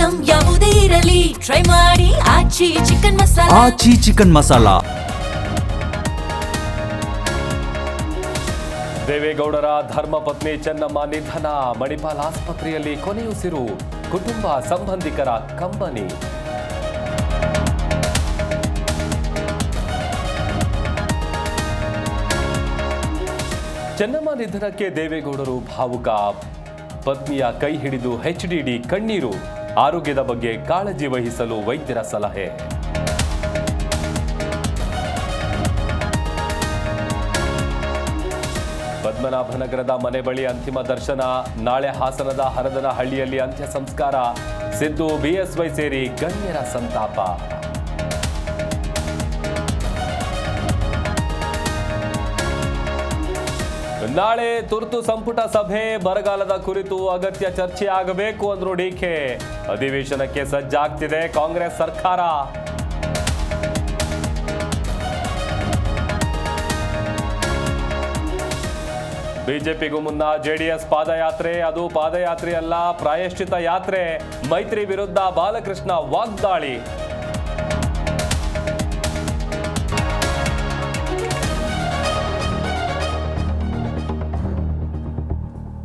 Item ಯಾವುದೇ ಇರಲಿ try ಮಾಡಿ ಆಚಿ ಚಿಕನ್ ಮಸಾಲಾ. ಆಚಿ ಚಿಕನ್ ಮಸಾಲಾ. ದೇವೇಗೌಡರ ಧರ್ಮಪತ್ನಿ ಚೆನ್ನಮ್ಮ ನಿಧನ, ಮಣಿಪಾಲ್ ಆಸ್ಪತ್ರೆಯಲ್ಲಿ ಕೊನೆಯುಸಿರು, ಕುಟುಂಬ ಸಂಬಂಧಿಕರ ಕಂಬನಿ. ಚೆನ್ನಮ್ಮ ನಿಧನಕ್ಕೆ ದೇವೇಗೌಡರು ಭಾವುಕ, ಪತ್ನಿಯ ಕೈ ಹಿಡಿದು HDD ಕಣ್ಣೀರು, ಆರೋಗ್ಯದ ಬಗ್ಗೆ ಕಾಳಜಿ ವಹಿಸಲು ವೈದ್ಯರ ಸಲಹೆ. ಪದ್ಮನಾಭನಗರದ ಮನೆ ಬಳಿ ಅಂತಿಮ ದರ್ಶನ, ನಾಳೆ ಹಾಸನದ ಹರದನಹಳ್ಳಿಯಲ್ಲಿ ಅಂತ್ಯ ಸಂಸ್ಕಾರ, ಸಿದ್ದು BSY ಸೇರಿ ಗಣ್ಯರ ಸಂತಾಪ. ನಾಳೆ ತುರ್ತು ಸಂಪುಟ ಸಭೆ, ಬರಗಾಲದ ಕುರಿತು ಅಗತ್ಯ ಚರ್ಚೆ ಆಗಬೇಕು ಅಂದ್ರು DK. ಅಧಿವೇಶನಕ್ಕೆ ಸಜ್ಜಾಗ್ತಿದೆ ಕಾಂಗ್ರೆಸ್ ಸರ್ಕಾರ. ಬಿಜೆಪಿಗೂ ಮುನ್ನ JDS ಪಾದಯಾತ್ರೆ, ಅದು ಪಾದಯಾತ್ರೆಯಲ್ಲ ಪ್ರಾಯಶ್ಚಿತ ಯಾತ್ರೆ, ಮೈತ್ರಿ ವಿರುದ್ಧ ಬಾಲಕೃಷ್ಣ ವಾಗ್ದಾಳಿ.